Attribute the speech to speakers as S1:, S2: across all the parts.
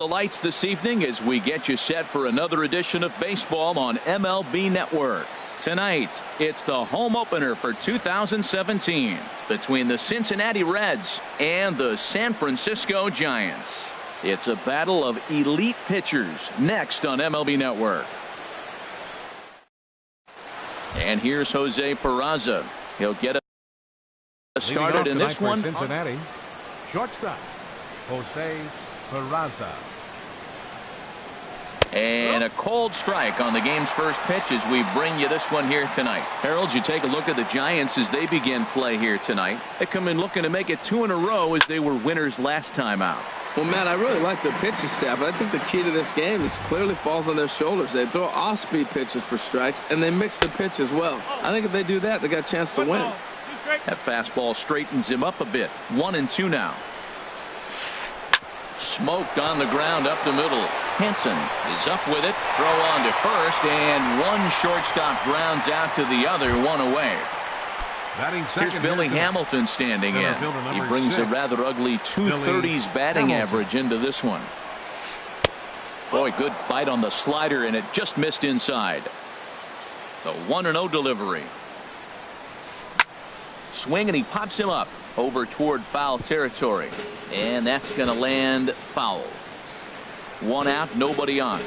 S1: The lights this evening as we get you set for another edition of baseball on MLB Network. Tonight, it's the home opener for 2017 between the Cincinnati Reds and the San Francisco Giants. It's a battle of elite pitchers next on MLB Network. And here's Jose Peraza. He'll get us started in this one.
S2: Cincinnati, shortstop, Jose Peraza.
S1: And a cold strike on the game's first pitch as we bring you this one here tonight. Harold, you take a look at the Giants as they begin play here tonight. They come in looking to make it 2 in a row as they were winners last time out.
S3: Well, Matt, I really like their pitching staff, but I think the key to this game is clearly falls on their shoulders. They throw off-speed pitches for strikes, and they mix the pitch as well. I think if they do that, they got a chance to win.
S1: That fastball straightens him up a bit. 1-2 now. Smoked on the ground up the middle. Henson is up with it. Throw on to first, and one shortstop grounds out to the other, one away. Here's Billy Hamilton standing in. He brings a rather ugly 230s batting average into this one. Boy, good bite on the slider, and it just missed inside. The 1-0 delivery. Swing, and he pops him up over toward foul territory. And that's going to land foul. 1 out, nobody on.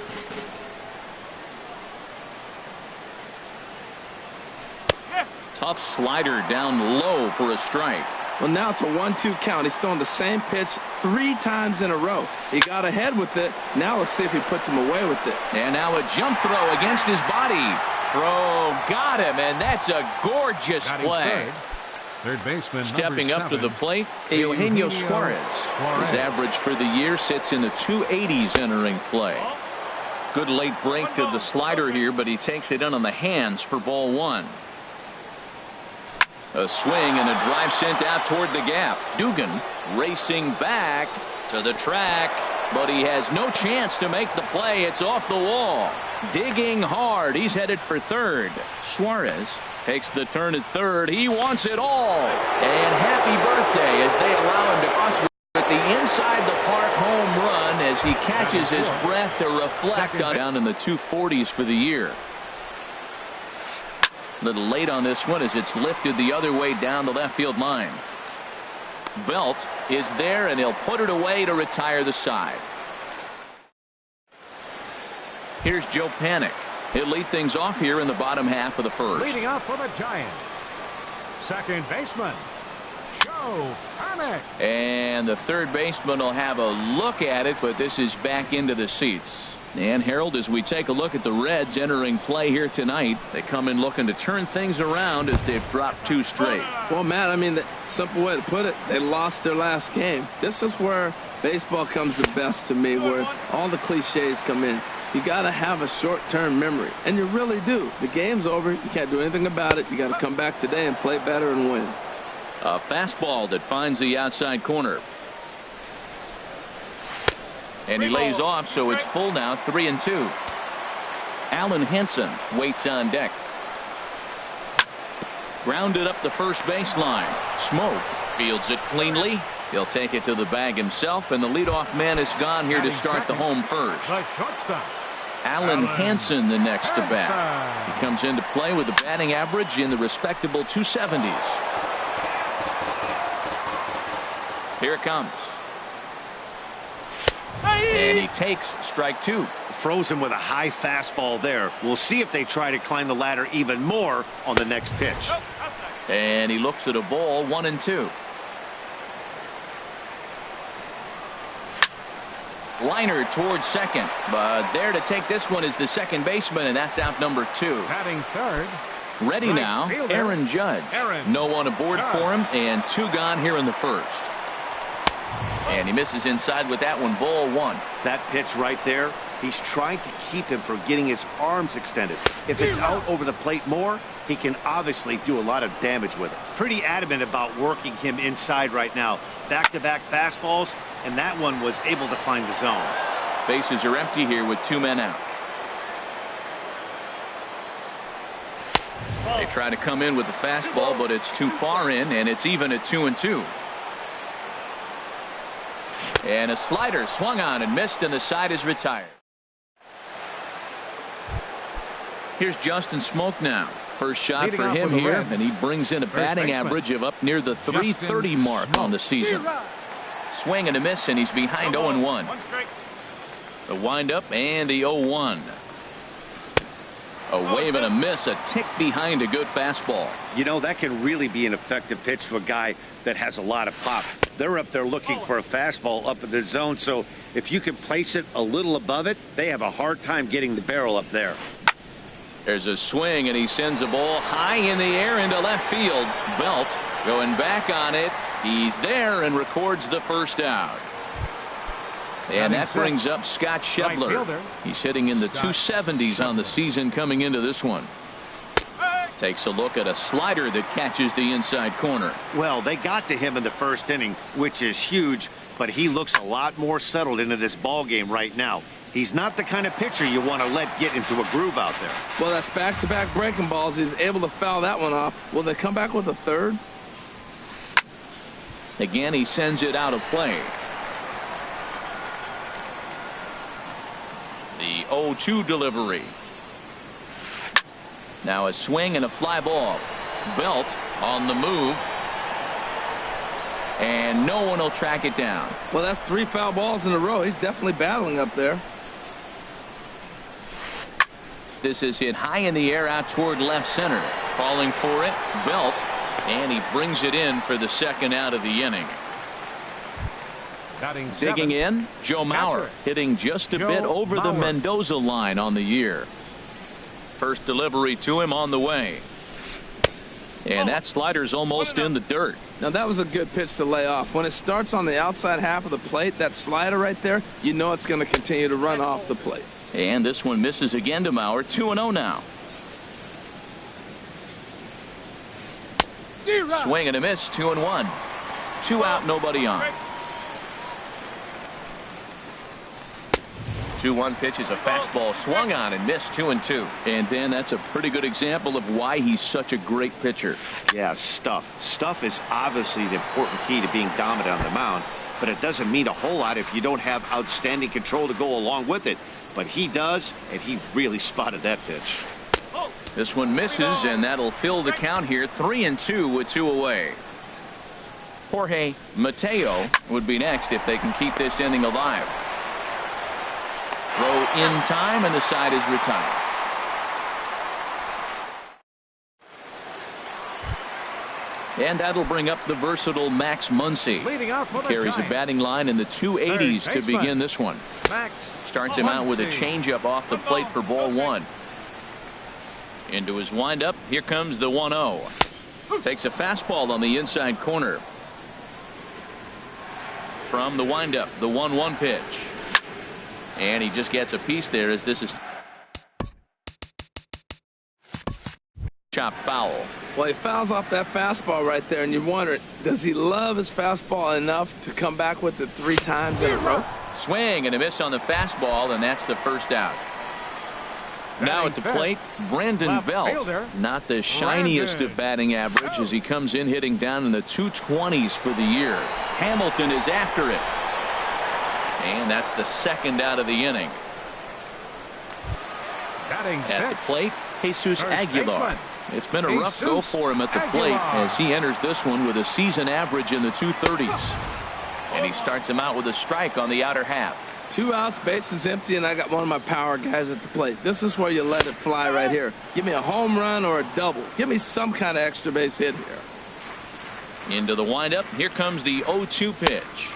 S1: Tough slider down low for a strike.
S3: Well, now it's a 1-2 count. He's throwing the same pitch 3 times in a row. He got ahead with it. Now let's see if he puts him away with it.
S1: And now a jump throw against his body. Throw got him, and that's a gorgeous play.
S2: Third baseman
S1: stepping up to the plate, Eugenio Suarez. His average for the year sits in the 280s entering play. Good late break to the slider here, but he takes it in on the hands for ball 1. A swing and a drive sent out toward the gap. Dugan racing back to the track, but he has no chance to make the play. It's off the wall. Digging hard. He's headed for third. Suarez takes the turn at third. He wants it all. And happy birthday as they allow him to cross with the inside the park home run as he catches his breath to reflect on down in the 240s for the year. A little late on this one as it's lifted the other way down the left field line. Belt is there, and he'll put it away to retire the side. Here's Joe Panik. He'll lead things off here in the bottom half of the first.
S2: Leading up for the Giants, second baseman, Joe Panik.
S1: And the third baseman will have a look at it, but this is back into the seats. And Harold, as we take a look at the Reds entering play here tonight, they come in looking to turn things around as they've dropped 2 straight.
S3: Well, Matt, I mean, the simple way to put it, they lost their last game. This is where baseball comes the best to me, where all the cliches come in. You got to have a short-term memory, and you really do. The game's over. You can't do anything about it. You got to come back today and play better and win.
S1: A fastball that finds the outside corner. And he lays off, so it's full now, 3-2. Allen Henson waits on deck. Grounded up the first baseline. Smoke fields it cleanly. He'll take it to the bag himself, and the leadoff man is gone here to start the home first. Allen Henson the next to bat. He comes into play with a batting average in the respectable 270s. Here it comes. And he takes strike 2.
S4: Froze him with a high fastball there. We'll see if they try to climb the ladder even more on the next pitch.
S1: And he looks at a ball, 1-2. Liner towards second, but there to take this one is the second baseman, and that's out number 2.
S2: Batting third.
S1: Ready now, Aaron Judge. No one aboard for him, and 2 gone here in the first. And he misses inside with that one, ball 1.
S4: That pitch right there, he's trying to keep him from getting his arms extended. If it's out over the plate more, he can obviously do a lot of damage with it. Pretty adamant about working him inside right now. Back-to-back fastballs, and that one was able to find the zone.
S1: Bases are empty here with 2 men out. They try to come in with the fastball, but it's too far in, and it's even at 2-2. And a slider swung on and missed, and the side is retired. Here's Justin Smoke now. First shot for him here, and he brings in a batting average of up near the 330 mark on the season. Swing and a miss, and he's behind 0-1. The windup and the 0-1. A wave and a miss, a tick behind a good fastball.
S4: You know, that can really be an effective pitch to a guy that has a lot of pop. They're up there looking for a fastball up in the zone, so if you can place it a little above it, they have a hard time getting the barrel up there.
S1: There's a swing, and he sends a ball high in the air into left field. Belt going back on it. He's there and records the first out. And that brings up Scott Schebler. He's hitting in the 270s on the season coming into this one. Takes a look at a slider that catches the inside corner.
S4: Well, they got to him in the first inning, which is huge, but he looks a lot more settled into this ball game right now. He's not the kind of pitcher you want to let get into a groove out there.
S3: Well, that's back-to-back breaking balls. He's able to foul that one off. Will they come back with a third?
S1: Again, he sends it out of play. The 0-2 delivery. Now a swing and a fly ball. Belt on the move. And no one will track it down.
S3: Well, that's 3 foul balls in a row. He's definitely battling up there.
S1: This is hit high in the air out toward left center. Calling for it, Belt, and he brings it in for the second out of the inning. Digging in, Joe Mauer, hitting just a bit over the Mendoza line on the year. First delivery to him on the way. And that slider's almost in the dirt.
S3: Now that was a good pitch to lay off. When it starts on the outside half of the plate, that slider right there, you know it's going to continue to run off the plate.
S1: And this one misses again to Mauer. 2-0 now. Swing and a miss. 2-1. 2 out, nobody on. 2-1 pitch is a fastball swung on and missed. 2-2. And then that's a pretty good example of why he's such a great pitcher.
S4: Yeah, stuff. Stuff is obviously the important key to being dominant on the mound, but it doesn't mean a whole lot if you don't have outstanding control to go along with it. But he does, and he really spotted that pitch.
S1: This one misses, and that'll fill the count here. 3-2 with 2 away. Jorge Mateo would be next if they can keep this inning alive. Throw in time, and the side is retired. And that'll bring up the versatile Max Muncy. He carries a batting line in the 280s to begin this one. Starts him out with a changeup off the plate for ball 1. Into his windup. Here comes the 1-0. Takes a fastball on the inside corner. From the windup, the 1-1 pitch. And he just gets a piece there as this is chopped foul.
S3: Well, he fouls off that fastball right there, and you wonder, does he love his fastball enough to come back with it 3 times in a row?
S1: Swing and a miss on the fastball, and that's the first out. Now at the plate, Brandon Belt. Not the shiniest of batting average as he comes in hitting down in the 220s for the year. Hamilton is after it. And that's the second out of the inning. At the plate, Jesus Aguilar. It's been a rough go for him at the plate as he enters this one with a season average in the 230s. And he starts him out with a strike on the outer half.
S3: 2 outs, bases empty, and I got one of my power guys at the plate. This is where you let it fly right here. Give me a home run or a double. Give me some kind of extra base hit here.
S1: Into the windup. Here comes the 0-2 pitch.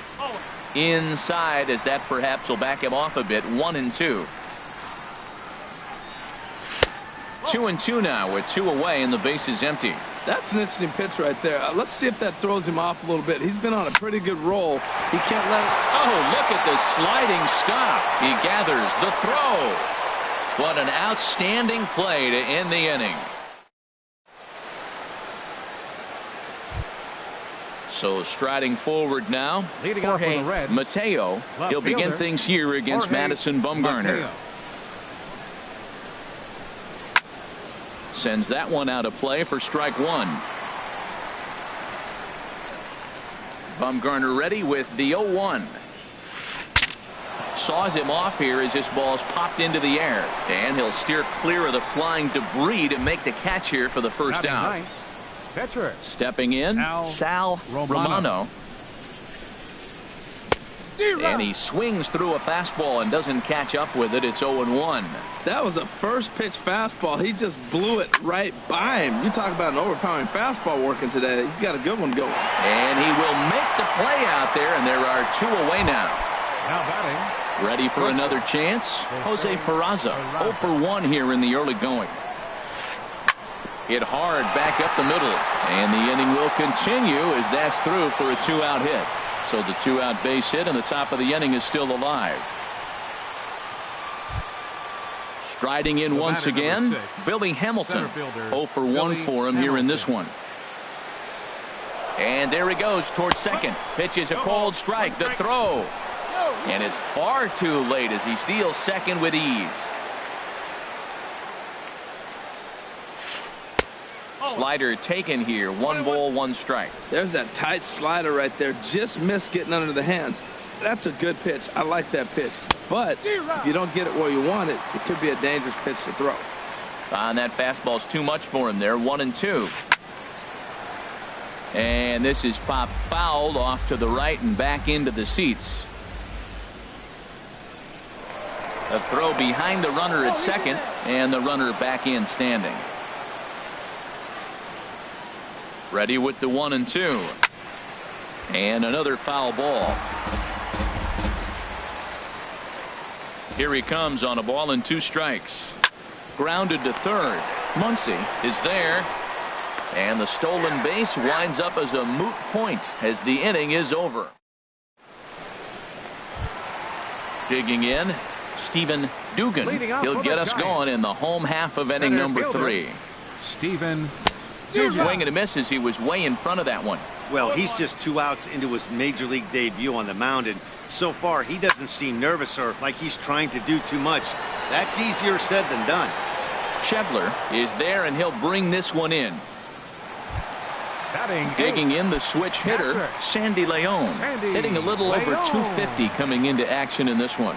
S1: Inside, as that perhaps will back him off a bit. 1-2. 2-2 now with 2 away and the base is empty.
S3: That's an interesting pitch right there. Let's see if that throws him off a little bit. He's been on a pretty good roll. He can't let it.
S1: Oh, look at the sliding stop. He gathers the throw. What an outstanding play to end the inning. So striding forward now, Jorge Mateo. He'll begin things here against Madison Bumgarner. Sends that one out of play for strike 1. Bumgarner ready with the 0-1. saws him off here as this ball's popped into the air. And he'll steer clear of the flying debris to make the catch here for the first out.
S2: Pitcher.
S1: Stepping in, Sal Romano. And he swings through a fastball and doesn't catch up with it. It's 0-1.
S3: That was a first pitch fastball. He just blew it right by him. You talk about an overpowering fastball working today. He's got a good one going.
S1: And he will make the play out there, and there are 2 away now.
S2: Now batting.
S1: Ready for another chance? Jose Peraza, 0 for 1 here in the early going. Hit hard back up the middle, and the inning will continue as that's through for a 2-out hit. So the 2-out base hit and the top of the inning is still alive. Striding in once again, Billy Hamilton. 0 for 1 for him here in this one. And there he goes towards second. Pitch is a called strike. The throw. And it's far too late as he steals second with ease. Slider taken here. 1 ball, 1 strike.
S3: There's that tight slider right there. Just missed getting under the hands. That's a good pitch. I like that pitch. But if you don't get it where you want it, it could be a dangerous pitch to throw.
S1: And that fastball's too much for him there. 1-2. And this is popped fouled off to the right and back into the seats. A throw behind the runner at second, and the runner back in standing. Ready with the 1-2. And another foul ball. Here he comes on a ball and 2 strikes. Grounded to third. Muncy is there. And the stolen base winds up as a moot point as the inning is over. Digging in, Stephen Dugan. He'll get us going in the home half of inning number 3.
S2: Stephen
S1: Swing and a miss as he was way in front of that one.
S4: Well, he's just 2 outs into his major league debut on the mound, and so far he doesn't seem nervous or like he's trying to do too much. That's easier said than done.
S1: Schebler is there, and he'll bring this one in. Digging in, the switch hitter, Sandy Leon. Hitting a little over 250 coming into action in this one.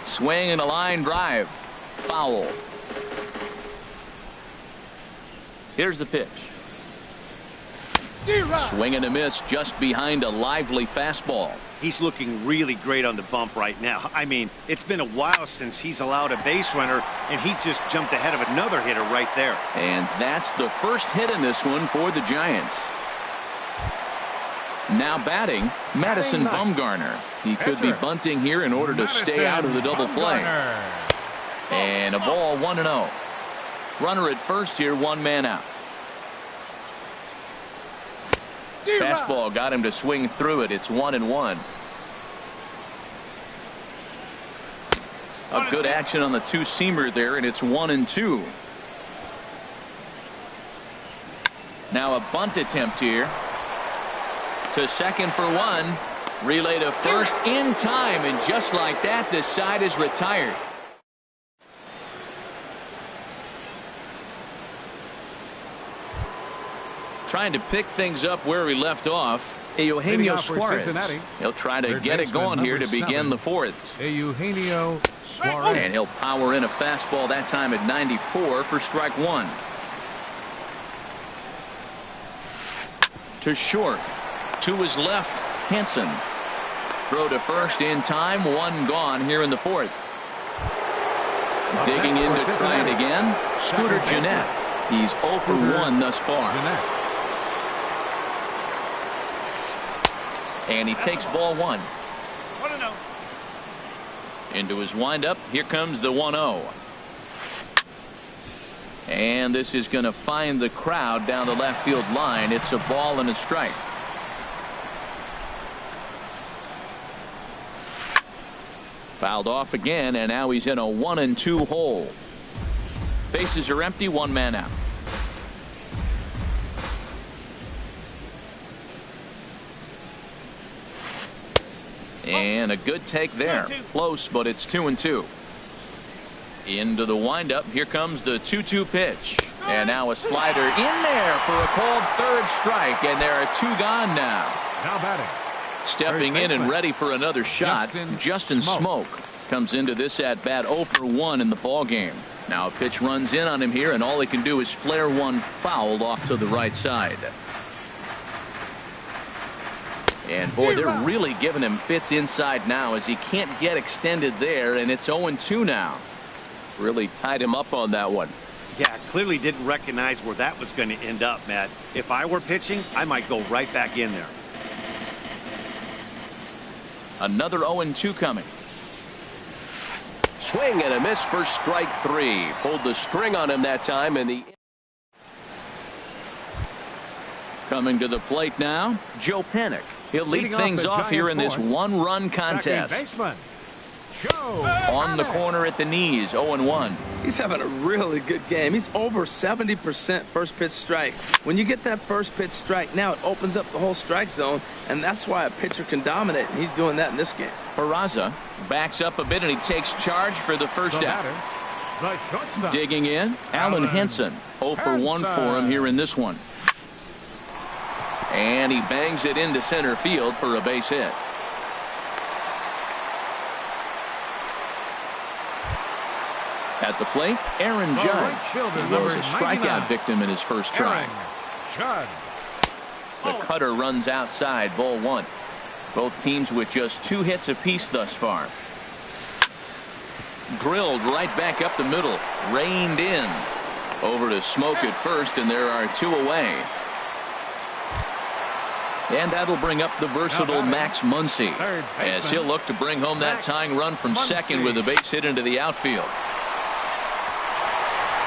S1: Swing and a line drive. Foul. Here's the pitch. Swing and a miss just behind a lively fastball.
S4: He's looking really great on the bump right now. I mean, it's been a while since he's allowed a base runner, and he just jumped ahead of another hitter right there.
S1: And that's the first hit in this one for the Giants. Now batting, Madison Bumgarner. He could be bunting here in order to stay out of the double play. And a ball, 1-0. Runner at first here, 1 man out. Fastball got him to swing through it. It's 1-1. A good action on the 2-seamer there, and it's 1-2. Now a bunt attempt here. To second for 1. Relay to first in time, and just like that, this side is retired. Trying to pick things up where we left off. Eugenio Suarez. He'll try to get it going here to begin the 4th.
S2: Eugenio Suarez.
S1: And he'll power in a fastball that time at 94 for strike 1. To short. To his left, Hansen. Throw to first in time. 1 gone here in the 4th. Digging in to try it again. Scooter Gennett. He's 0 for 1 thus far. And he takes ball 1. Into his windup. Here comes the 1-0. And this is going to find the crowd down the left field line. It's a ball and a strike. Fouled off again, and now he's in a 1-2 hole. Bases are empty, 1 man out. And a good take there. Close, but it's 2-2. Into the windup. Here comes the 2-2 pitch. And now a slider in there for a called 3rd strike. And there are 2 gone now.
S2: Now batting,
S1: Stepping in and ready for another shot, Justin Smoke comes into this at bat 0 for 1 in the ball game. Now a pitch runs in on him here, and all he can do is flare one foul off to the right side. And boy, they're really giving him fits inside now as he can't get extended there, and it's 0-2 now. Really tied him up on that one.
S4: Yeah, clearly didn't recognize where that was going to end up, Matt. If I were pitching, I might go right back in there.
S1: Another 0-2 coming.
S5: Swing and a miss for strike 3. Pulled the string on him that time, and the
S1: coming to the plate now, Joe Panik. He'll lead things off here in this one-run contest. On the corner at the knees, 0-1.
S3: He's having a really good game. He's over 70% first pitch strike. When you get that first pitch strike, now it opens up the whole strike zone, and that's why a pitcher can dominate, and he's doing that in this game.
S1: Peraza backs up a bit, and he takes charge for the first out. Digging in, Alan Henson. 0 for 1 for him here in this one. And he bangs it into center field for a base hit. At the plate, Aaron Judge. He was a strikeout victim in his first try. The cutter runs outside, ball 1. Both teams with just 2 hits apiece thus far. Drilled right back up the middle. Reined in. Over to Smoke at first, and there are 2 away. And that'll bring up the versatile Max Muncy as he'll look to bring home that tying run from second with a base hit into the outfield.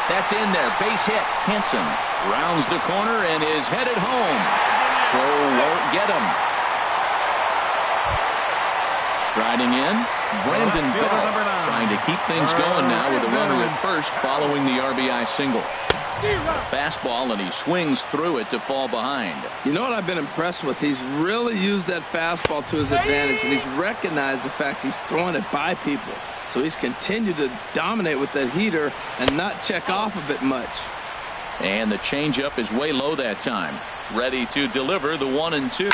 S1: That's in there. Base hit. Henson rounds the corner and is headed home. Throw won't get him. Striding in, Brandon Belt trying to keep things going now with a runner at first following the RBI single. Fastball, and he swings through it to fall behind.
S3: You know what I've been impressed with? He's really used that fastball to his advantage, and he's recognized the fact he's throwing it by people. So he's continued to dominate with that heater and not check off of it much.
S1: And the changeup is way low that time. Ready to deliver the 1-2.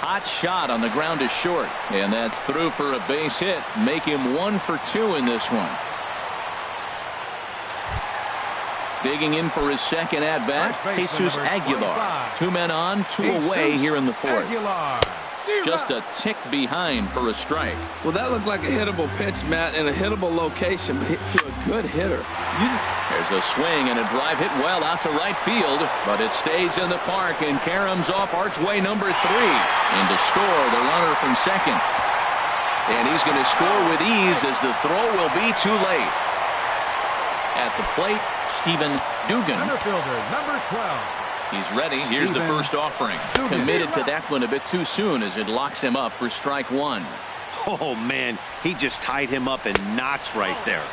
S1: Hot shot on the ground is short, and that's through for a base hit. Make him 1 for 2 in this one. Digging in for his second at bat, Jesus Aguilar. 2 men on, 2 away here in the 4th. Just a tick behind for a strike.
S3: Well, that looked like a hittable pitch, Matt, in a hittable location, but hit to a good hitter.
S1: There's a swing and a drive hit well out to right field, but it stays in the park, and Karams off archway number 3. And to score the runner from second. And he's going to score with ease as the throw will be too late. At the plate, Stephen Dugan.
S2: Center fielder, number 12.
S1: He's ready. Here's the first offering. Committed to that one a bit too soon as it locks him up for strike 1.
S4: Oh, man, he just tied him up in knots right there.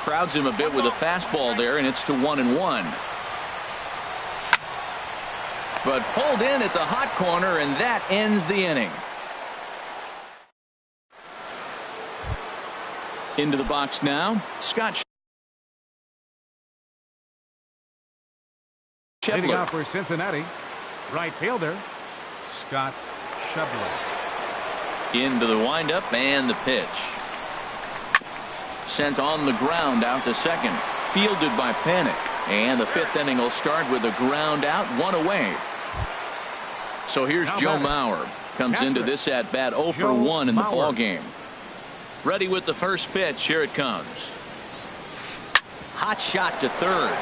S1: Crowds him a bit with a fastball there, and it's to 1-1. But pulled in at the hot corner, and that ends the inning. Into the box now, Scott
S2: Leading out for Cincinnati, right fielder, Scott Schebler.
S1: Into the windup and the pitch. Sent on the ground out to second. Fielded by Panik. And the 5th inning will start with a ground out, 1 away. So here's Joe Mauer. Comes into this at bat 0 for 1 in the ball game. Ready with the first pitch. Here it comes. Hot shot to third.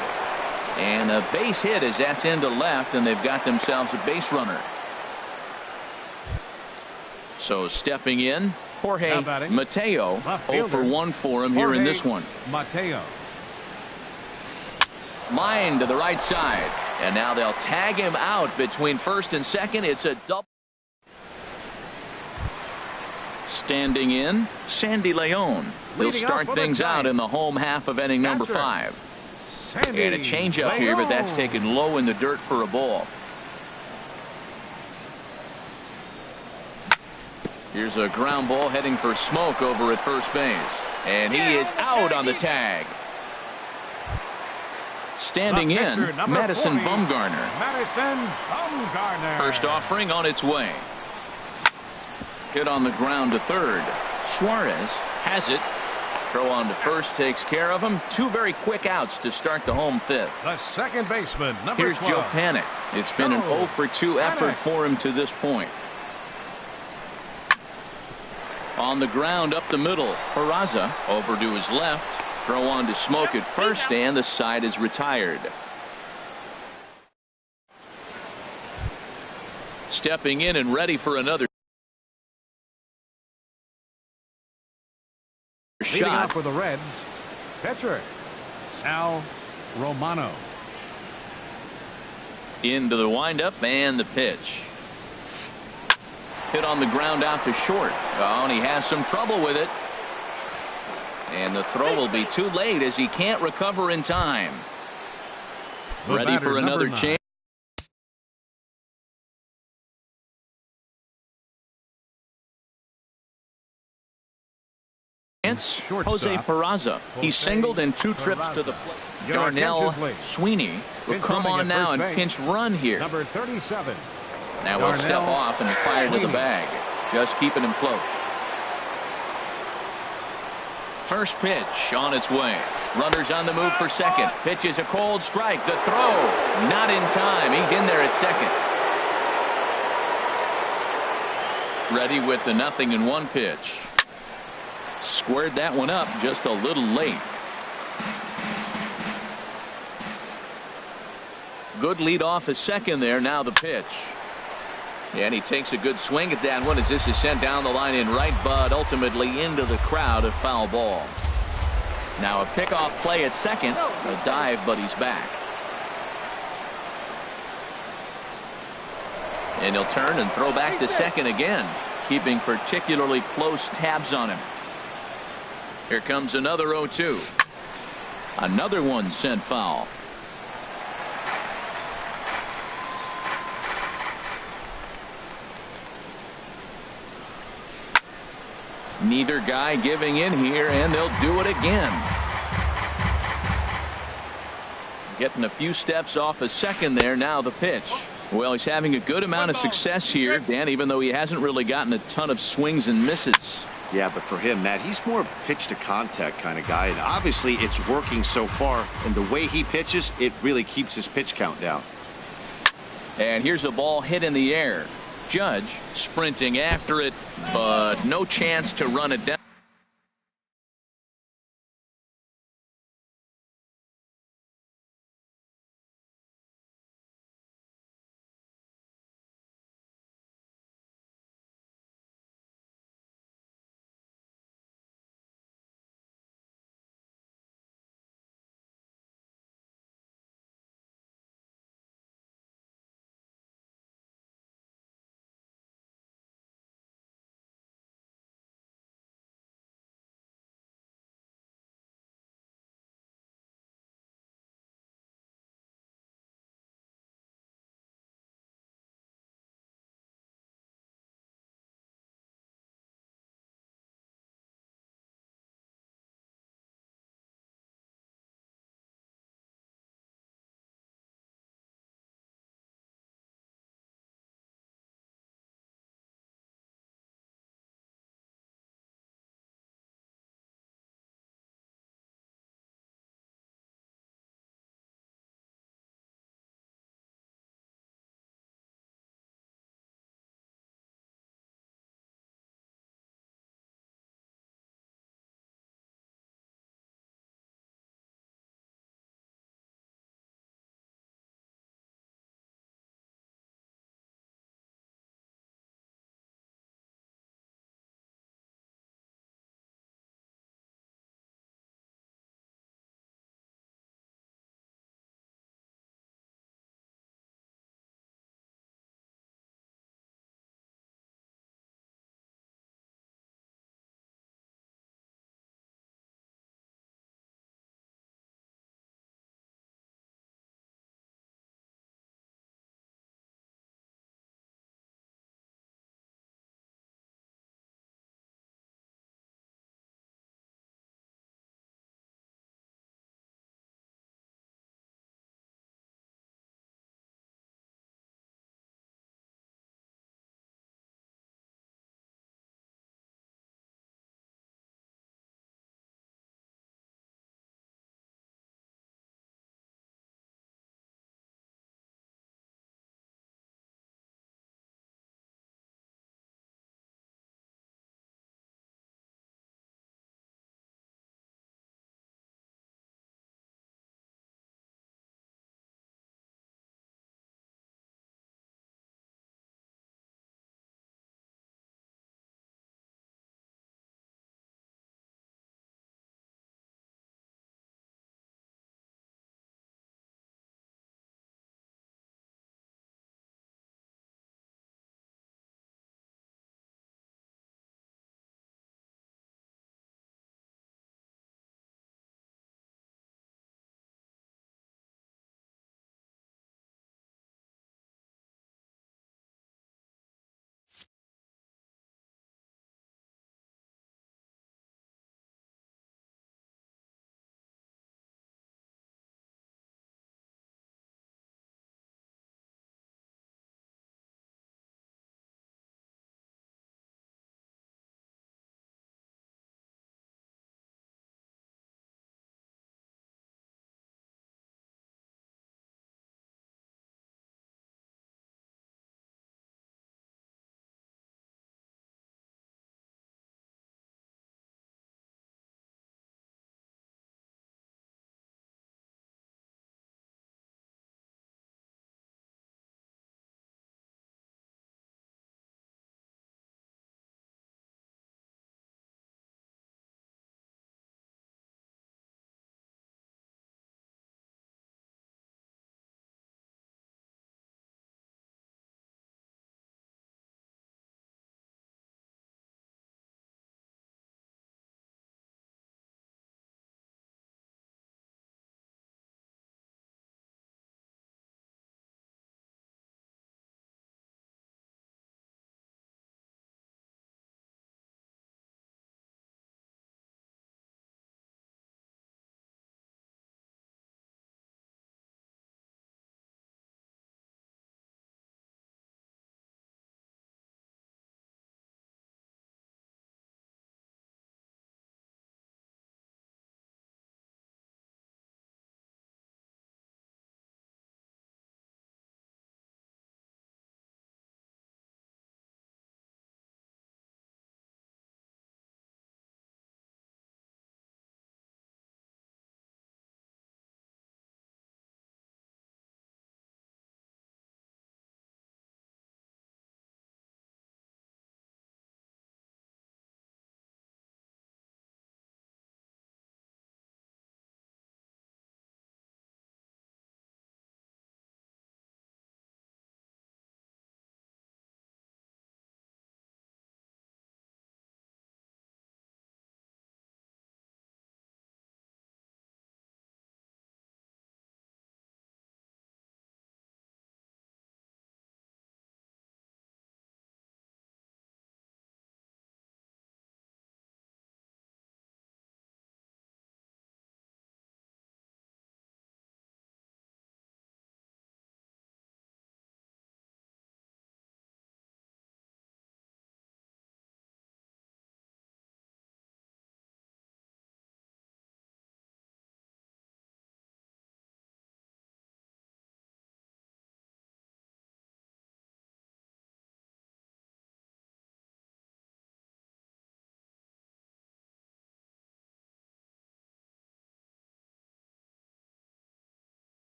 S1: And a base hit as that's into left, and they've got themselves a base runner. So stepping in, Jorge Mateo. 0 for 1 for him here in this one.
S2: Mateo.
S1: Line to the right side. And now they'll tag him out between first and second. It's a double. Standing in, Sandy Leon. He'll start things out in the home half of inning number 5. And a changeup here, but that's taken low in the dirt for a ball. Here's a ground ball heading for Smoke over at first base. And he is out on the tag. Standing in, Madison Bumgarner.
S2: Madison Bumgarner.
S1: First offering on its way. Hit on the ground to third. Suarez has it. Throw on to first takes care of him. Two very quick outs to start the home fifth.
S2: The second baseman, number
S1: Here's
S2: 12.
S1: Joe Panik. It's been an 0 for 2 effort for him to this point. On the ground up the middle. Peraza over to his left. Throw on to Smoke at first, and the side is retired. Stepping in and ready for another
S2: Leading
S1: shot.
S2: off for the Reds, pitcher Sal Romano.
S1: Into the windup and the pitch. Hit on the ground out to short. Oh, and he has some trouble with it. And the throw will be too late as he can't recover in time.
S2: The
S1: Ready
S2: batter,
S1: for another
S2: number 9.
S1: chance.
S2: Shortstop,
S1: Jose Peraza. He singled in 2 trips to the plate.
S2: Your
S1: Darnell
S2: attention, please.
S1: Sweeney will
S2: Pinch
S1: come
S2: running
S1: on
S2: at
S1: now
S2: first
S1: and
S2: base.
S1: pinch run here.
S2: Number 37.
S1: Now we'll step
S2: Darnell
S1: off and fire to the
S2: Sweeney.
S1: bag. Just keeping him close. First pitch on its way. Runners on the move for second. Pitch is a cold strike. The throw not in time. He's in there at second. Ready with the 0-1 pitch. Squared that one up just a little late. Good lead off at second there. Now the pitch. And he takes a good swing at that one as this is sent down the line in right, but ultimately into the crowd, a foul ball. Now a pickoff play at second. A dive, but he's back. And he'll turn and throw back to second again, keeping particularly close tabs on him. Here comes another 0-2. Another one sent foul. Neither guy giving in here, and they'll do it again. Getting a few steps off a second there. Now the pitch. Well, he's having a good amount of success here, Dan, even though he hasn't really gotten a ton of swings and misses.
S4: Yeah, but for him, Matt, he's more of a pitch to contact kind of guy, and obviously it's working so far, and the way he pitches, it really keeps his pitch count down.
S1: And here's a ball hit in the air. Judge sprinting after it, but no chance to run it down.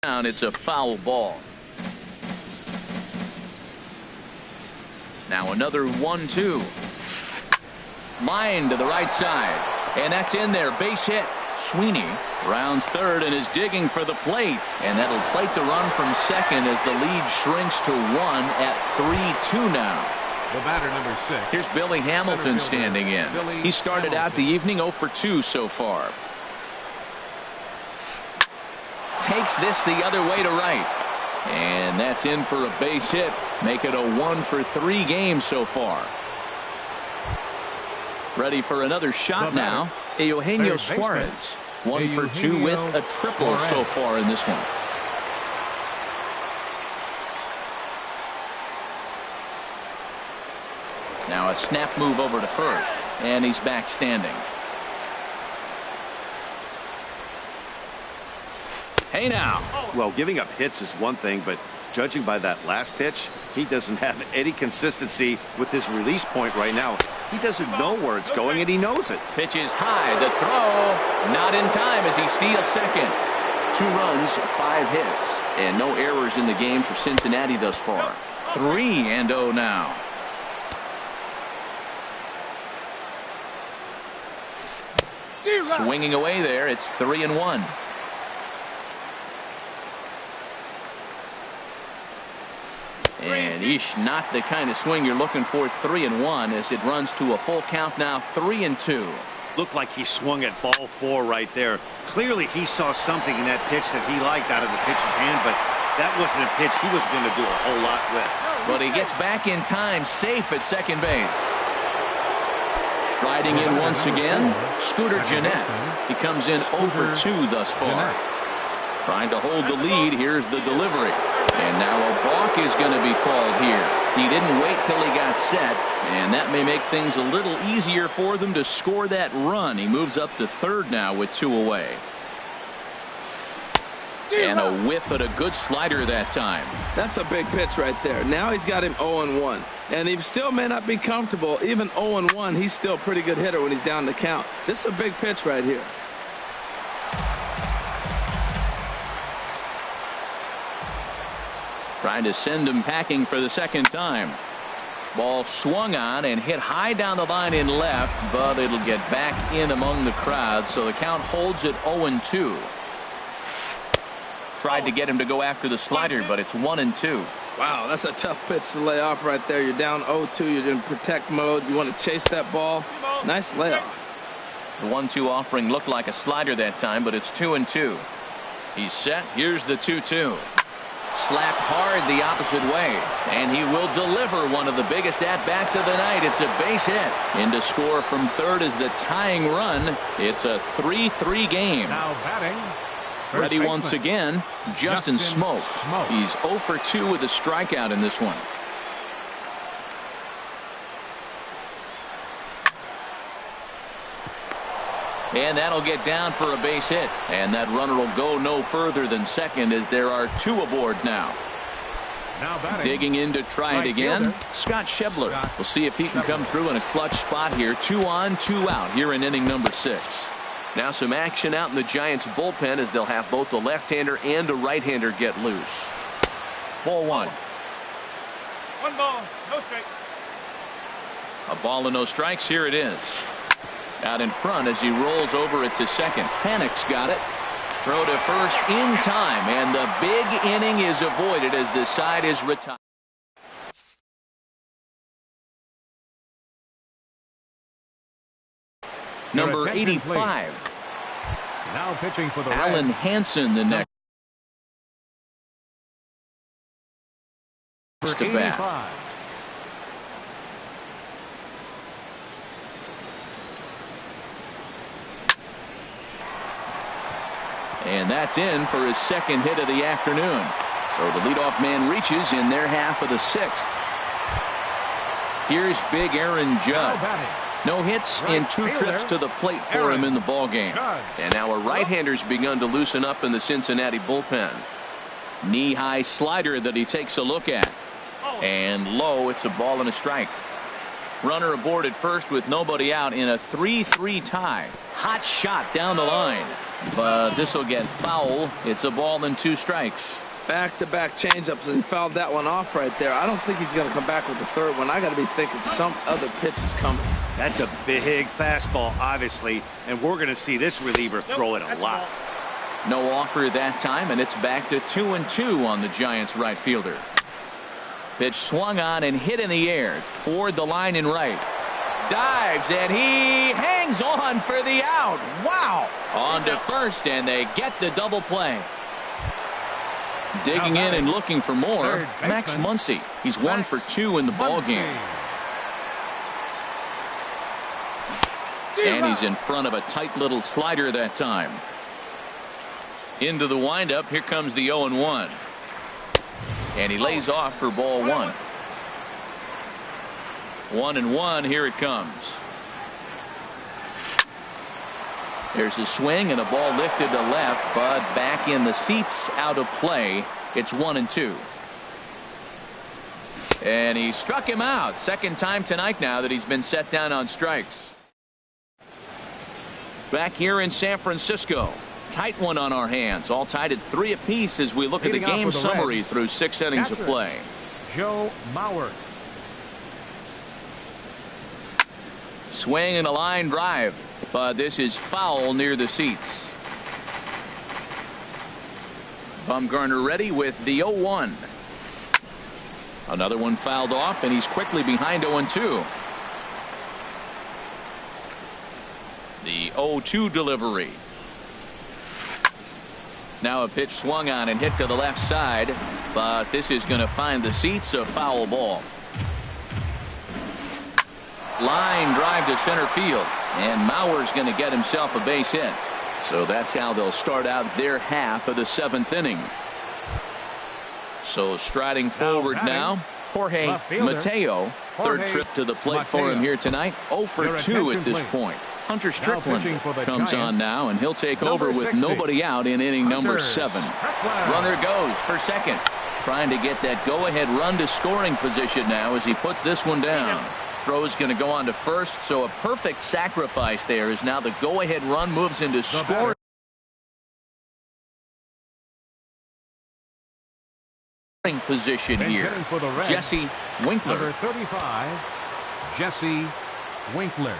S1: down. It's a foul ball. Now another 1-2. Line to the right side. And that's in there. Base hit. Sweeney rounds third and is digging for the plate. And that'll plate the run from second as the lead shrinks to 1 at 3-2 now.
S2: The batter, number 6.
S1: Here's Billy Hamilton standing in. He started out the evening 0 for 2 so far. Takes this the other way to right. And that's in for a base hit. Make it a 1 for 3 game so far. Ready for another shot now. Eugenio Suarez. 1 for 2 with a triple so far in this one. Now a snap move over to first. And he's back standing. Hey now.
S4: Well, giving up hits is one thing, but judging by that last pitch, he doesn't have any consistency with his release point right now. He doesn't know where it's going, and he knows it.
S1: Pitch is high. The throw not in time as he steals second. 2 runs, 5 hits, and no errors in the game for Cincinnati thus far. 3-0 now. Swinging away there. It's 3-1. And not the kind of swing you're looking for. 3-1 as it runs to a full count now. 3-2.
S4: Looked like he swung at ball 4 right there. Clearly he saw something in that pitch that he liked out of the pitcher's hand, but that wasn't a pitch he was going to do a whole lot with.
S1: But he gets back in time, safe at second base. Striding in once again, Scooter Gennett. He comes in 0 for 2 thus far. Trying to hold the lead. Here's the delivery. And now a balk is going to be called here. He didn't wait till he got set, and that may make things a little easier for them to score that run. He moves up to third now with 2 away. And a whiff at a good slider that time.
S3: That's a big pitch right there. Now he's got him 0-1. And he still may not be comfortable. Even 0-1, he's still a pretty good hitter when he's down the count. This is a big pitch right here.
S1: Trying to send him packing for the second time. Ball swung on and hit high down the line in left, but it'll get back in among the crowd, so the count holds at 0-2. Tried to get him to go after the slider, but it's 1-2.
S3: Wow, that's a tough pitch to lay off right there. You're down 0-2. You're in protect mode. You want to chase that ball. Nice layoff.
S1: The 1-2 offering looked like a slider that time, but it's 2-2. He's set. Here's the 2-2. Slapped hard the opposite way, and he will deliver one of the biggest at-bats of the night. It's a base hit. In to score from third is the tying run. It's a 3-3 game.
S2: Now batting.
S1: Ready once again, Justin Smoke. He's 0 for 2 with a strikeout in this one. And that'll get down for a base hit. And that runner will go no further than second as there are 2 aboard now. Digging in to try it again, Scott Schebler. We'll see if he can come through in a clutch spot here. 2 on, 2 out here in inning number 6. Now some action out in the Giants bullpen as they'll have both the left-hander and a right-hander get loose. Ball 1.
S2: 1 ball, no strike.
S1: A ball and no strikes. Here it is. Out in front as he rolls over it to second. Panic's got it. Throw to first in time, and the big inning is avoided as the side is retired. Number 85.
S2: Now pitching for the
S1: Alan Hansen, the next to bat. And that's in for his second hit of the afternoon. So the leadoff man reaches in their half of the 6th. Here's big Aaron Judd. No hits in 2 trips to the plate for him in the ballgame. And now a right-hander's begun to loosen up in the Cincinnati bullpen. Knee-high slider that he takes a look at. And low, it's a ball and a strike. Runner aboard at first with nobody out in a 3-3 tie. Hot shot down the line. but this will get foul. It's a ball and 2 strikes.
S3: Back-to-back changeups, and he fouled that one off right there. I don't think he's going to come back with the third one. I got to be thinking some other pitch is coming.
S4: That's a big fastball, obviously, and we're going to see this reliever throw it a lot.
S1: No offer that time, and it's back to 2-2 on the Giants right fielder. Pitch swung on and hit in the air toward the line and right. Dives, and he hangs on for the out. Wow. On to first, and they get the double play. Digging in and looking for more, Max Muncy. He's 1 for 2 in the ball game. And he's in front of a tight little slider that time. Into the windup, here comes the 0-1. And he lays off for ball 1. 1-1, here it comes. There's a swing and a ball lifted to left, but back in the seats, out of play. It's 1-2. And he struck him out. Second time tonight now that he's been set down on strikes. Back here in San Francisco. Tight one on our hands. All tied at 3 apiece as we look at the game summary through 6 innings of play.
S2: Joe Mauer.
S1: Swing and a line drive. But this is foul near the seats. Bumgarner ready with the 0-1. Another one fouled off, and he's quickly behind 0-2. The 0-2 delivery. Now a pitch swung on and hit to the left side, but this is going to find the seats, a foul ball. Line drive to center field, and Mauer's going to get himself a base hit. So that's how they'll start out their half of the 7th inning. So striding forward now, Jorge Mateo. Third trip to the plate for him here tonight. 0 for 2 at this point. Hunter Strickland comes on now, and he'll take over with nobody out in inning number 7. Runner goes for second, trying to get that go-ahead run to scoring position now as he puts this one down. Throw's going to go on to first, so a perfect sacrifice there as now the go-ahead run moves into scoring position here. Jesse Winkler.
S2: Number 35, Jesse Winkler.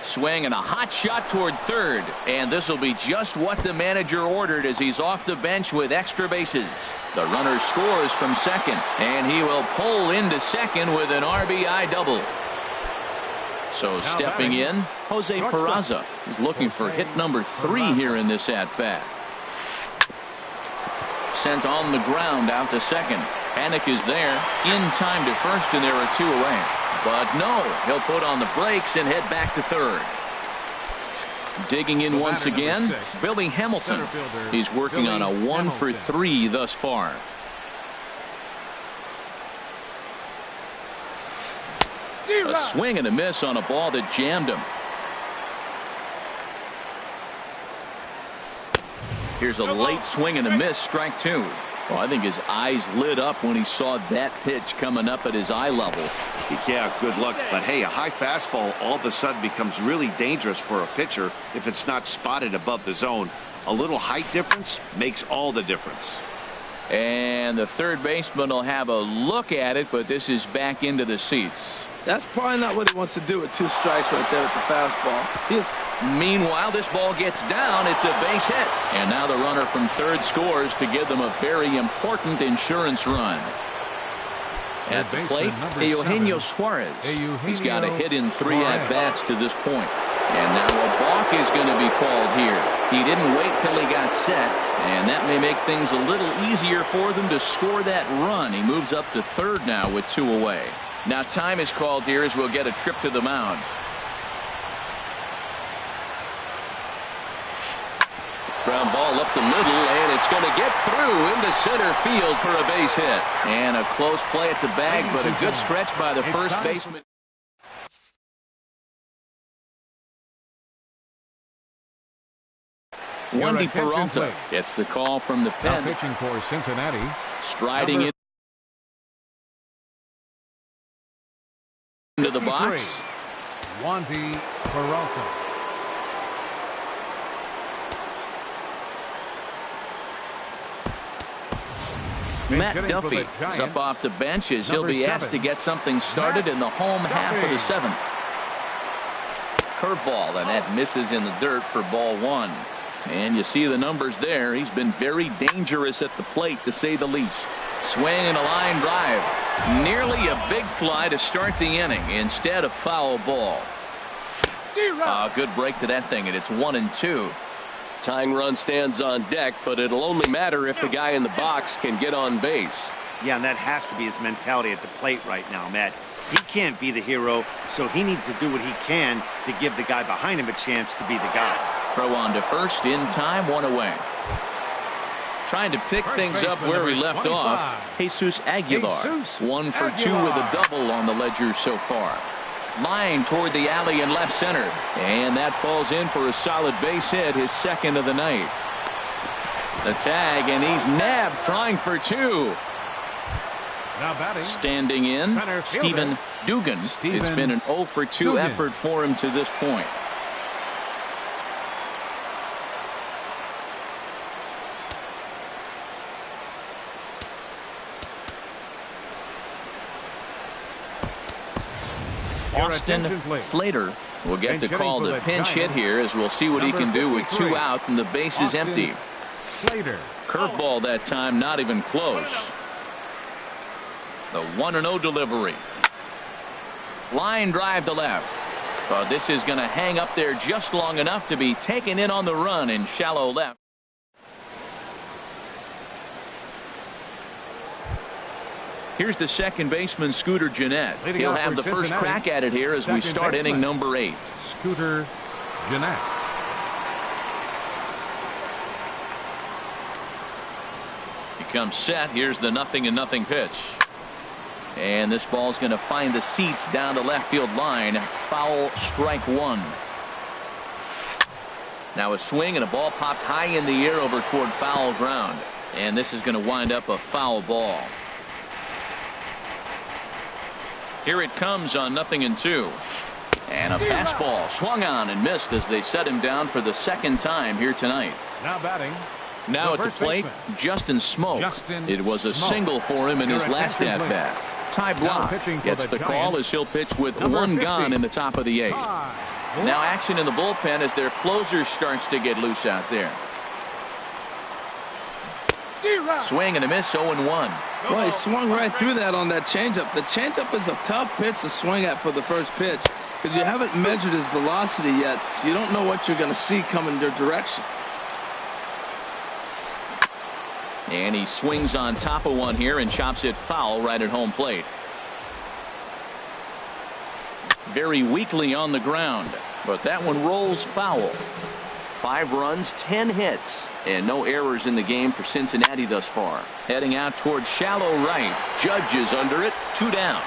S1: Swing and a hot shot toward third, and this will be just what the manager ordered as he's off the bench with extra bases. The runner scores from second, and he will pull into second with an RBI double. So stepping in, Jose Peraza is looking for hit number 3 here in this at-bat. Sent on the ground out to second. Panic is there, in time to first, and there are 2 away. But no, he'll put on the brakes and head back to third. Digging in once again, Billy Hamilton. He's working on a 1 for 3 thus far. A swing and a miss on a ball that jammed him. Here's a late swing and a miss, strike 2. Well, I think his eyes lit up when he saw that pitch coming up at his eye level.
S4: Yeah, good luck. But hey, a high fastball all of a sudden becomes really dangerous for a pitcher if it's not spotted above the zone. A little height difference makes all the difference.
S1: And the third baseman will have a look at it, but this is back into the seats.
S3: That's probably not what he wants to do with 2 strikes right there with the fastball.
S1: Meanwhile, this ball gets down. It's a base hit. And now the runner from third scores to give them a very important insurance run. At the plate, Eugenio Suarez. He's got a hit in 3 at-bats to this point. And now a balk is going to be called here. He didn't wait till he got set, and that may make things a little easier for them to score that run. He moves up to third now with 2 away. Now time is called here as we'll get a trip to the mound. Ground ball up the middle, and it's going to get through into center field for a base hit. And a close play at the bag, but a good stretch by the first baseman. Wendy Peralta gets the call from the pen.
S2: Now pitching for Cincinnati.
S1: Striding into the box.
S2: Wandy Peralta.
S1: Matt Duffy is up off the bench as he'll be asked to get something started in the home half of the seventh. Curveball, and that misses in the dirt for ball one. And you see the numbers there. He's been very dangerous at the plate, to say the least. Swing and a line drive. Nearly a big fly to start the inning. Instead, a foul ball. Good break to that thing, and it's 1-2.
S5: Tying run stands on deck, but it'll only matter if the guy in the box can get on base.
S4: Yeah, and that has to be his mentality at the plate right now, Matt. He can't be the hero, so he needs to do what he can to give the guy behind him a chance to be the guy.
S1: Throw on to first in time, one away. Trying to pick things up where he left off. Jesus Aguilar, 1 for 2 with a double on the ledger so far. Line toward the alley in left center, and that falls in for a solid base hit, his second of the night. The tag, and he's nabbed, trying for 2.
S2: Now batting.
S1: Standing in, Stephen Dugan. It's been an 0 for 2 effort for him to this point. Austin Slater will get the call to pinch hit here, as we'll see what he can do with 2 out and the base is empty. Curveball that time, not even close. The 1-0 delivery. Line drive to left. But this is going to hang up there just long enough to be taken in on the run in shallow left. Here's the second baseman, Scooter Gennett. He'll have the first crack at it here as we start inning number 8.
S2: Scooter Gennett.
S1: He comes set. Here's the 0-0 pitch. And this ball's going to find the seats down the left field line. Foul, strike 1. Now a swing and a ball popped high in the air over toward foul ground. And this is going to wind up a foul ball. Here it comes on 0-2. And a fastball swung on and missed as they set him down for the second time here tonight.
S2: Now batting.
S1: Now at the plate, Justin Smoke. It was a single for him in his last at-bat. Ty Block gets the call as he'll pitch with 1 gone in the top of the 8th. Now action in the bullpen as their closer starts to get loose out there. Swing and a miss, 0-1.
S3: Well, he swung right through that on that changeup. The changeup is a tough pitch to swing at for the first pitch because you haven't measured his velocity yet. So you don't know what you're going to see coming your direction.
S1: And he swings on top of one here and chops it foul right at home plate. Very weakly on the ground, but that one rolls foul. 5 runs, 10 hits, and no errors in the game for Cincinnati thus far. Heading out towards shallow right. Judge is under it, 2 down.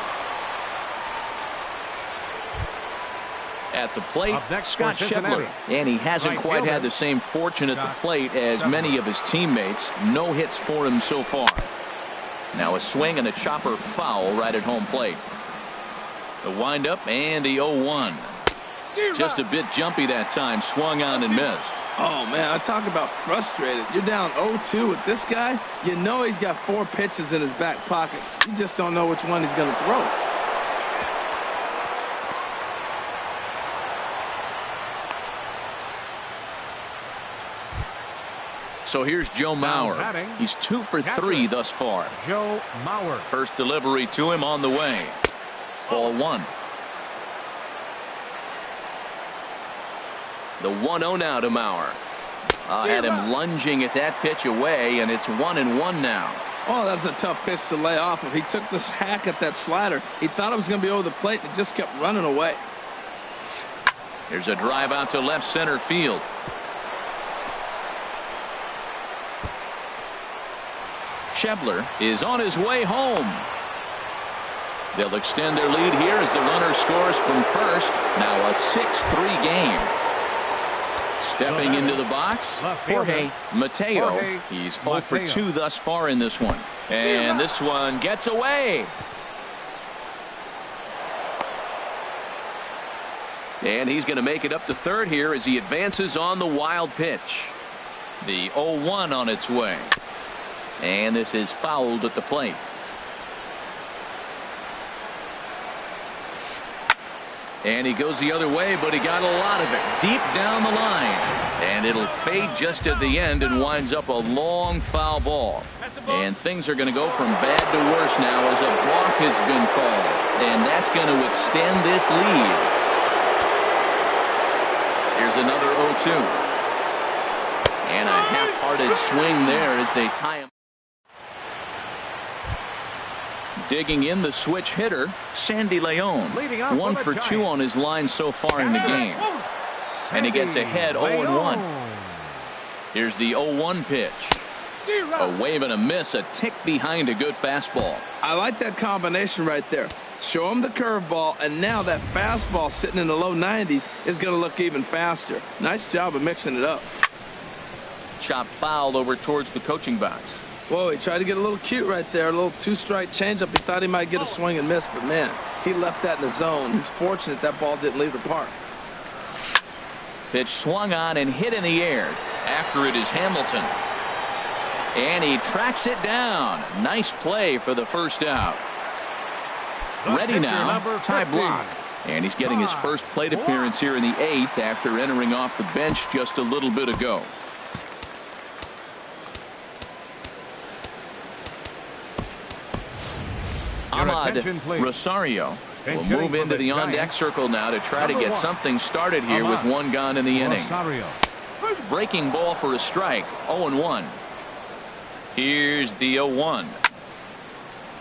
S1: At the plate, Scott Shepler, and he hasn't quite had the same fortune at the plate as many of his teammates. No hits for him so far. Now a swing and a chopper foul right at home plate. The windup and the 0-1. Just a bit jumpy that time, swung on and missed.
S3: Oh man, I talk about frustrated. You're down 0-2 with this guy. You know he's got 4 pitches in his back pocket. You just don't know which one he's going to throw.
S1: So here's Joe Mauer. He's 2 for 3 thus far.
S2: Joe Mauer.
S1: First delivery to him on the way. Ball 1. The 1-0 now to Mauer. Had him lunging at that pitch away, and it's 1-1 now.
S3: Oh, that was a tough pitch to lay off of. He took this hack at that slider. He thought it was going to be over the plate, and it just kept running away.
S1: Here's a drive out to left center field. Shepler is on his way home. They'll extend their lead here as the runner scores from first. Now a 6-3 game. Stepping into the box, Jorge Mateo. He's 0 for 2 thus far in this one. And this one gets away. And he's going to make it up to third here as he advances on the wild pitch. The 0-1 on its way. And this is fouled at the plate. And he goes the other way, but he got a lot of it deep down the line. And it'll fade just at the end and winds up a long foul ball. And things are going to go from bad to worse now as a balk has been called. And that's going to extend this lead. Here's another 0-2. And a half-hearted swing there as they tie him. Digging in the switch hitter, Sandy Leon. 1 for 2 on his line so far in the game. And he gets ahead 0-1. Here's the 0-1 pitch. A wave and a miss, a tick behind a good fastball.
S3: I like that combination right there. Show him the curveball, and now that fastball sitting in the low 90s is going to look even faster. Nice job of mixing it up.
S1: Chop foul over towards the coaching box.
S3: Whoa, he tried to get a little cute right there. A little two-strike changeup. He thought he might get a swing and miss, but man, he left that in the zone. He's fortunate that ball didn't leave the park.
S1: Pitch swung on and hit in the air. After it is Hamilton. And he tracks it down. Nice play for the first out. Ready now, Ty Blue. And he's getting his first plate appearance here in the 8th after entering off the bench just a little bit ago. Ahmad Rosario will move into the on-deck circle now to try to get something started here with one gone in the inning. Breaking ball for a strike, 0-1. Here's the 0-1.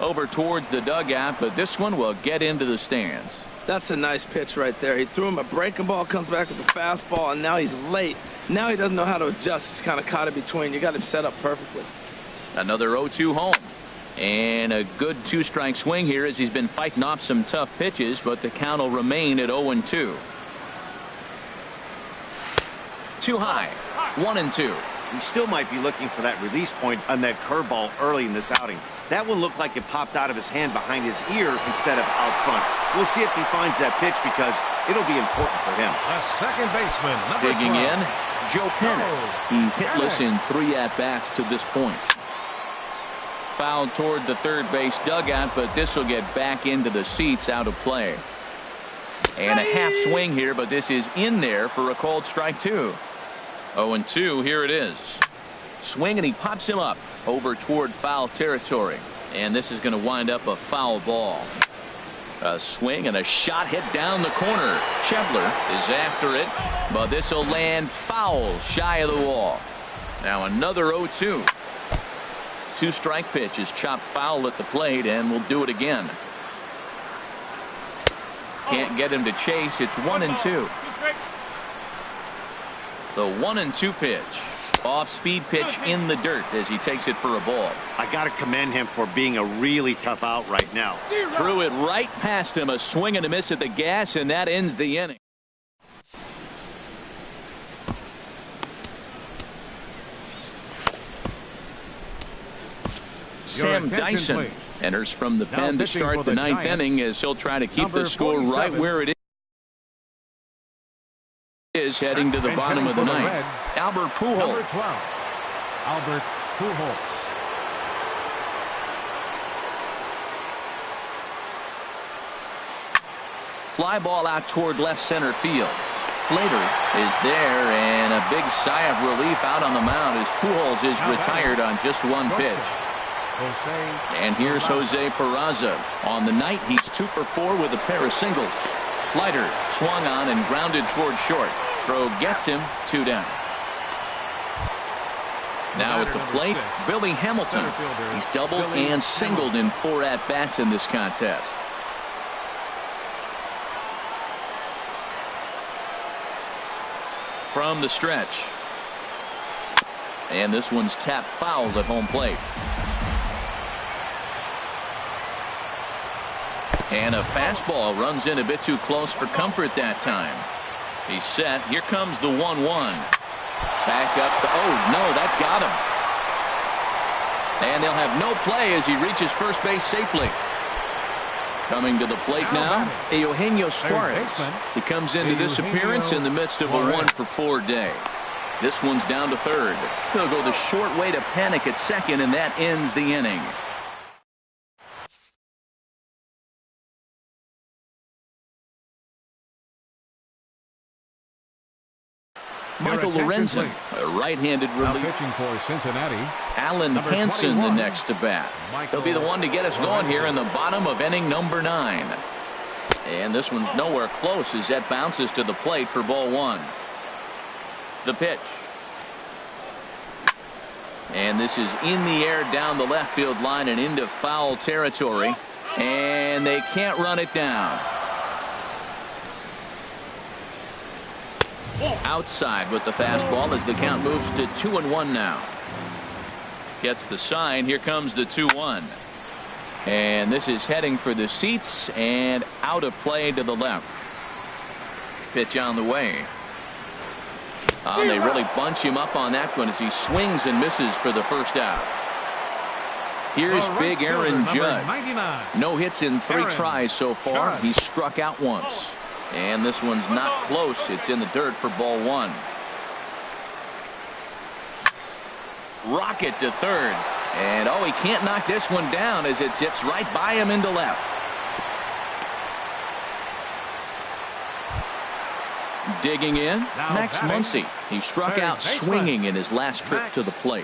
S1: Over towards the dugout, but this one will get into the stands.
S3: That's a nice pitch right there. He threw him a breaking ball, comes back with a fastball, and now he's late. Now he doesn't know how to adjust. He's kind of caught in between. You got him set up perfectly.
S1: Another 0-2 home. And a good two-strike swing here as he's been fighting off some tough pitches, but the count will remain at 0-2. Too high. 1-2.
S4: He still might be looking for that release point on that curveball early in this outing. That one looked like it popped out of his hand behind his ear instead of out front. We'll see if he finds that pitch because it'll be important for him.
S2: The second baseman,
S1: digging in, Joe Pennant. He's hitless in 3 at-bats to this point. Fouled toward the third base dugout, but this will get back into the seats out of play. And a half swing here, but this is in there for a called strike 2. 0-2, here it is. Swing, and he pops him up over toward foul territory. And this is going to wind up a foul ball. A swing and a shot hit down the corner. Schebler is after it, but this will land foul shy of the wall. Now another 0-2. Two-strike pitch is chopped foul at the plate, and we'll do it again. Can't get him to chase. It's 1-2. The 1-2 pitch. Off-speed pitch in the dirt as he takes it for a ball.
S4: I got to commend him for being a really tough out right now.
S1: Threw it right past him. A swing and a miss at the gas, and that ends the inning. Sam Dyson enters from the pen to start the 9th inning as he'll try to keep the score right where it is heading to the bottom of the 9th. Albert Pujols.
S2: Number 12, Albert Pujols.
S1: Fly ball out toward left center field. Slater is there, and a big sigh of relief out on the mound as Pujols is retired on just one pitch. And here's Jose Peraza. On the night, he's 2 for 4 with a pair of singles. Slider swung on and grounded toward short. Throw gets him 2 down. Now at the plate, Billy Hamilton. He's doubled and singled in 4 at-bats in this contest. From the stretch. And this one's tapped foul at home plate. And a fastball runs in a bit too close for comfort that time. He's set. Here comes the 1-1. Back up. Oh, no, that got him. And they'll have no play as he reaches first base safely. Coming to the plate now, Eugenio Suarez. He comes into this appearance in the midst of a 1-for-4 day. This one's down to third. He'll go the short way to panic at second, and that ends the inning. Michael Lorenzen, a right-handed relief.
S2: Pitching for Cincinnati,
S1: Alan Hansen, the next to bat. He'll be the one to get us going here in the bottom of inning number 9. And this one's nowhere close as that bounces to the plate for ball 1. The pitch. And this is in the air down the left field line and into foul territory. And they can't run it down. Outside with the fastball as the count moves to 2-1 now. Gets the sign. Here comes the 2-1. And this is heading for the seats and out of play to the left. Pitch on the way. They really bunch him up on that one as he swings and misses for the first out. Here's big Aaron Judge. No hits in 3 tries so far. He's struck out once. And this one's not close. It's in the dirt for ball 1. Rocket to third. And he can't knock this one down as it zips right by him into left. Digging in, Max Muncy. He struck out swinging in his last trip to the plate.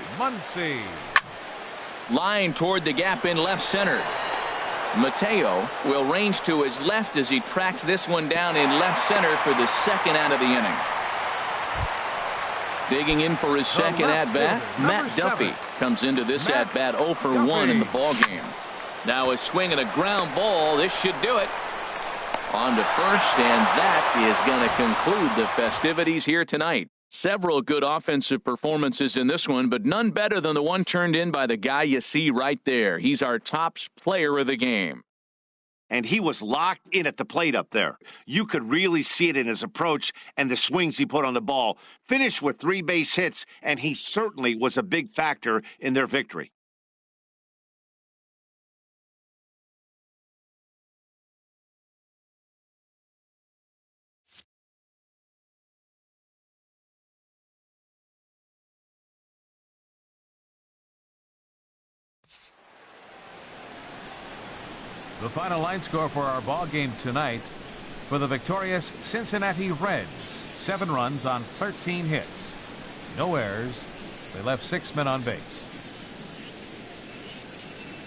S1: Line toward the gap in left center. Mateo will range to his left as he tracks this one down in left center for the second out of the inning. Digging in for his second at-bat, Matt Duffy comes into this at-bat 0 for 1 in the ballgame. Now a swing and a ground ball. This should do it. On to first, and that is going to conclude the festivities here tonight. Several good offensive performances in this one, but none better than the one turned in by the guy you see right there. He's our top player of the game.
S4: And he was locked in at the plate up there. You could really see it in his approach and the swings he put on the ball. Finished with 3 base hits, and he certainly was a big factor in their victory.
S2: The final line score for our ball game tonight for the victorious Cincinnati Reds. 7 runs on 13 hits. No errors. They left 6 men on base.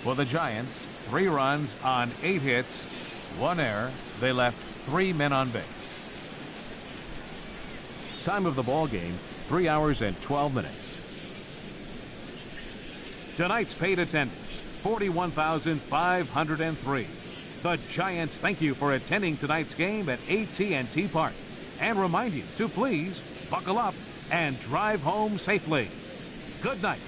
S2: For the Giants, 3 runs on 8 hits. 1 error. They left 3 men on base. Time of the ball game, 3 hours and 12 minutes. Tonight's paid attendance, 41,503. The Giants thank you for attending tonight's game at AT&T Park and remind you to please buckle up and drive home safely. Good night.